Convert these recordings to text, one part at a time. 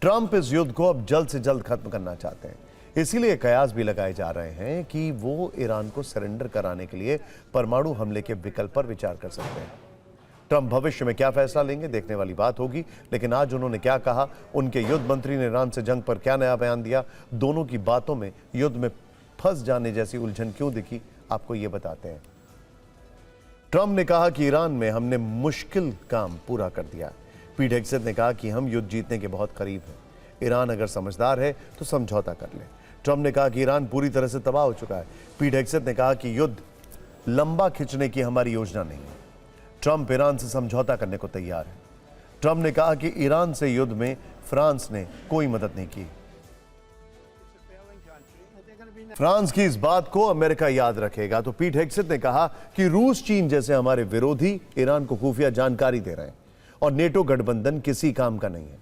Trump इस युद्ध को अब जल्द से जल्द खत्म करना चाहते हैं। इसीलिए कयास भी लगाए जा रहे हैं कि वो ईरान को सरेंडर कराने के लिए परमाणु हमले के विकल्प पर विचार कर सकते हैं। ट्रंप भविष्य में क्या फैसला लेंगे देखने वाली बात होगी, लेकिन आज उन्होंने क्या कहा, उनके युद्ध मंत्री ने ईरान से जंग पर क्या नया बयान दिया, दोनों की बातों में युद्ध में फंस जाने जैसी उलझन क्यों दिखी, आपको ये बताते हैं। ट्रंप ने कहा कि ईरान में हमने मुश्किल काम पूरा कर दिया। पीट हेगसेथ ने कहा कि हम युद्ध जीतने के बहुत करीब हैं। ईरान अगर समझदार है तो समझौता कर ले। ट्रंप ने कहा कि ईरान पूरी तरह से तबाह हो चुका है। पीट हेगसेथ ने कहा कि युद्ध लंबा खींचने की हमारी योजना नहीं है। ट्रंप ईरान से समझौता करने को तैयार है। ट्रंप ने कहा कि ईरान से युद्ध में फ्रांस ने कोई मदद नहीं की। फ्रांस की इस बात को अमेरिका याद रखेगा। तो पीट हेगसेथ ने कहा कि रूस, चीन जैसे हमारे विरोधी ईरान को खुफिया जानकारी दे रहे हैं और नेटो गठबंधन किसी काम का नहीं है।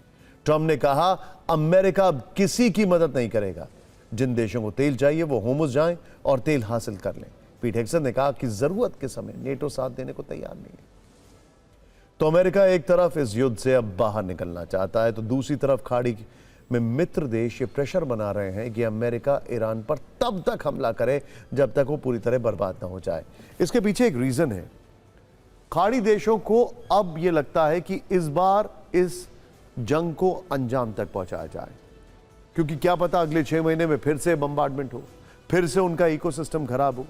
ट्रंप ने कहा अमेरिका अब किसी की मदद नहीं करेगा। जिन देशों को तेल चाहिए वो होमुस जाएं और तेल हासिल कर लें। पीट हेगसेथ ने कहा कि जरूरत के समय नेटो साथ देने को तैयार नहीं है। तो अमेरिका एक तरफ इस युद्ध से अब बाहर निकलना चाहता है, तो दूसरी तरफ खाड़ी में मित्र देश ये प्रेशर बना रहे हैं कि अमेरिका ईरान पर तब तक हमला करे जब तक वो पूरी तरह बर्बाद ना हो जाए। इसके पीछे एक रीजन है। खाड़ी देशों को अब यह लगता है कि इस बार इस जंग को अंजाम तक पहुंचाया जाए, क्योंकि क्या पता अगले 6 महीने में फिर से बम्बार्डमेंट हो, फिर से उनका इकोसिस्टम खराब हो।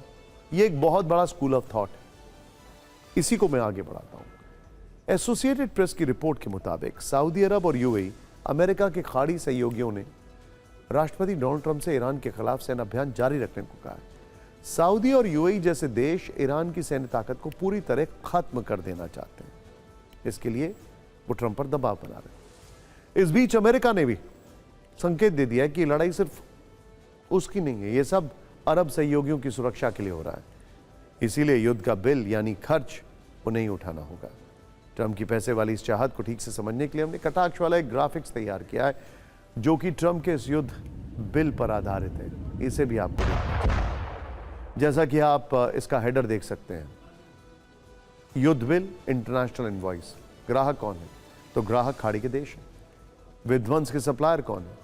यह एक बहुत बड़ा स्कूल ऑफ थॉट है। इसी को मैं आगे बढ़ाता हूं। एसोसिएटेड प्रेस की रिपोर्ट के मुताबिक सऊदी अरब और यूएई, अमेरिका के खाड़ी सहयोगियों ने राष्ट्रपति डोनाल्ड ट्रंप से ईरान के खिलाफ सैन्य अभियान जारी रखने को कहा है। सऊदी और यूएई जैसे देश ईरान की सैन्य ताकत को पूरी तरह खत्म कर देना चाहते हैं। इसके लिए वो ट्रंप पर दबाव बना रहे हैं। इस बीच अमेरिका ने भी संकेत दे दिया है कि लड़ाई सिर्फ उसकी नहीं है, ये सब अरब सहयोगियों की सुरक्षा के लिए हो रहा है। इसीलिए युद्ध का बिल यानी खर्च वो नहीं उठाना होगा। ट्रंप की पैसे वाली इस चाहत को ठीक से समझने के लिए हमने कटाक्ष वाला एक ग्राफिक्स तैयार किया है, जो कि ट्रंप के इस युद्ध बिल पर आधारित है। इसे भी आपको देखना चाहिए। जैसा कि आप इसका हेडर देख सकते हैं, युद्ध बिल इंटरनेशनल इनवॉइस। ग्राहक कौन है? तो ग्राहक खाड़ी के देश है। विध्वंस के सप्लायर कौन है?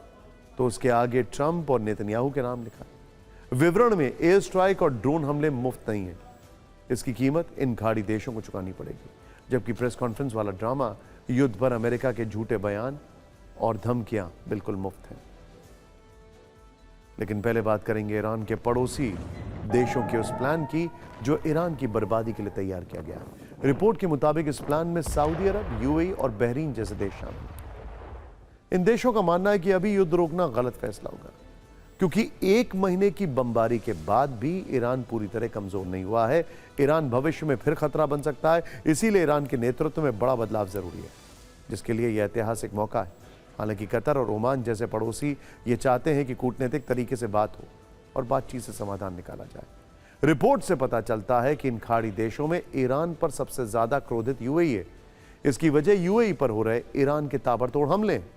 तो उसके आगे ट्रंप और नेतन्याहू के नाम लिखा है। विवरण में एयर स्ट्राइक और ड्रोन हमले मुफ्त नहीं है, इसकी कीमत इन खाड़ी देशों को चुकानी पड़ेगी। जबकि प्रेस कॉन्फ्रेंस वाला ड्रामा युद्ध पर अमेरिका के झूठे बयान और धमकियां बिल्कुल मुफ्त हैं। लेकिन पहले बात करेंगे ईरान के पड़ोसी देशों के उस प्लान की जो ईरान की बर्बादी के लिए तैयार किया गया है। रिपोर्ट के मुताबिक इस प्लान में सऊदी अरब, यूएई और बहरीन जैसे देश शामिल हैं। इन देशों का मानना है कि अभी युद्ध रोकना गलत फैसला होगा, क्योंकि 1 महीने की बमबारी के बाद भी ईरान पूरी तरह कमजोर नहीं हुआ है। ईरान भविष्य में फिर खतरा बन सकता है। इसीलिए ईरान के नेतृत्व में बड़ा बदलाव जरूरी है, जिसके लिए यह ऐतिहासिक मौका है। हालांकि कतर और ओमान जैसे पड़ोसी ये चाहते हैं कि कूटनीतिक तरीके से बात हो और बातचीत से समाधान निकाला जाए। रिपोर्ट से पता चलता है कि इन खाड़ी देशों में ईरान पर सबसे ज्यादा क्रोधित यूएई है। इसकी वजह यूएई पर हो रहे ईरान के ताबड़तोड़ हमले हैं।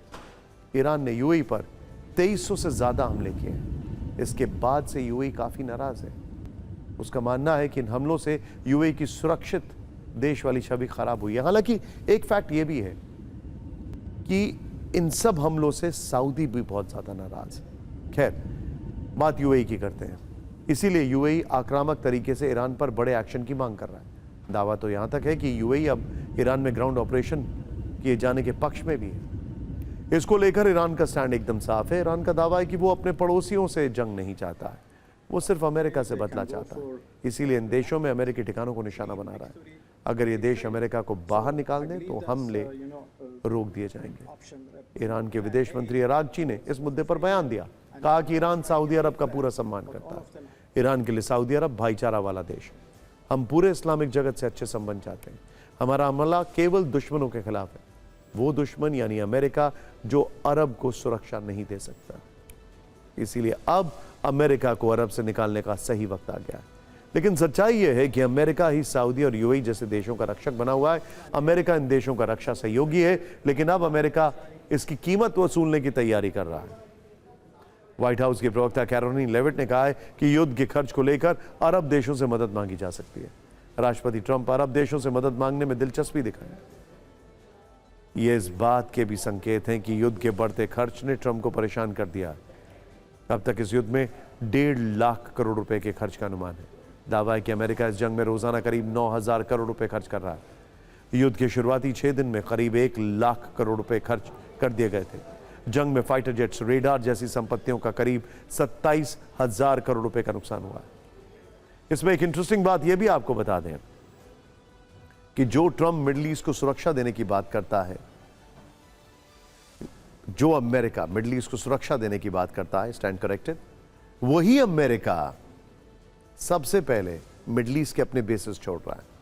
ईरान ने यूएई पर 2300 से ज्यादा हमले किए हैं। इसके बाद से यूएई काफी नाराज है। उसका मानना है कि इन हमलों से यूएई की सुरक्षित देश वाली छवि खराब हुई है। हालांकि एक फैक्ट यह भी है कि इन सब हमलों से सऊदी भी बहुत ज्यादा नाराज है। खैर, बात यूएई की करते हैं। इसीलिए यूएई आक्रामक तरीके से ईरान पर बड़े एक्शन की मांग कर रहा है। दावा तो यहां तक है कि यूएई अब ईरान में ग्राउंड ऑपरेशन किए जाने के पक्ष में भी है। इसको लेकर ईरान का स्टैंड एकदम साफ है। ईरान का दावा है कि वो अपने पड़ोसियों से जंग नहीं चाहता है, वो सिर्फ अमेरिका से बदला चाहता है। इसीलिए इन देशों में अमेरिकी ठिकानों को निशाना बना रहा है। अगर ये देश अमेरिका को बाहर निकाल दें तो हमले रोक दिए जाएंगे। ईरान के विदेश मंत्री अरागची ने इस मुद्दे पर बयान दिया, कहा कि ईरान सऊदी अरब का पूरा सम्मान करता है। ईरान के लिए सऊदी अरब भाईचारा वाला देश है। हम पूरे इस्लामिक जगत से अच्छे संबंध चाहते हैं। हमारा हमला केवल दुश्मनों के खिलाफ है, वो दुश्मन यानी अमेरिका जो अरब को सुरक्षा नहीं दे सकता। इसीलिए अब अमेरिका को अरब से निकालने का सही वक्त आ गया है। लेकिन सच्चाई यह है कि अमेरिका ही सऊदी और यूएई जैसे देशों का रक्षक बना हुआ है। अमेरिका इन देशों का रक्षा सहयोगी है, लेकिन अब अमेरिका इसकी कीमत वसूलने की तैयारी कर रहा है। व्हाइट हाउस के प्रवक्ता कैरोलिन लेविट ने कहा है कि युद्ध के खर्च को लेकर अरब देशों से मदद मांगी जा सकती है। राष्ट्रपति ट्रंप अरब देशों से मदद मांगने में दिलचस्पी दिखाएं। ये इस बात के भी संकेत हैं कि युद्ध के बढ़ते खर्च ने ट्रंप को परेशान कर दिया। अब तक इस युद्ध में 1.5 लाख करोड़ रुपए के खर्च का अनुमान है। दावा है कि अमेरिका इस जंग में रोजाना करीब 9,000 करोड़ रुपए खर्च कर रहा है। युद्ध के शुरुआती 6 दिन में करीब 1 लाख करोड़ रुपए खर्च कर दिए गए थे। जंग में फाइटर जेट्स, रेडार जैसी संपत्तियों का करीब 27,000 करोड़ रुपए का नुकसान हुआ है। इसमें एक इंटरेस्टिंग बात यह भी आपको बता दें कि जो ट्रंप मिडिल ईस्ट को सुरक्षा देने की बात करता है, जो अमेरिका मिडिल ईस्ट को सुरक्षा देने की बात करता है, स्टैंड करेक्टेड, वही अमेरिका सबसे पहले मिडिल ईस्ट के अपने बेसिस छोड़ रहा है।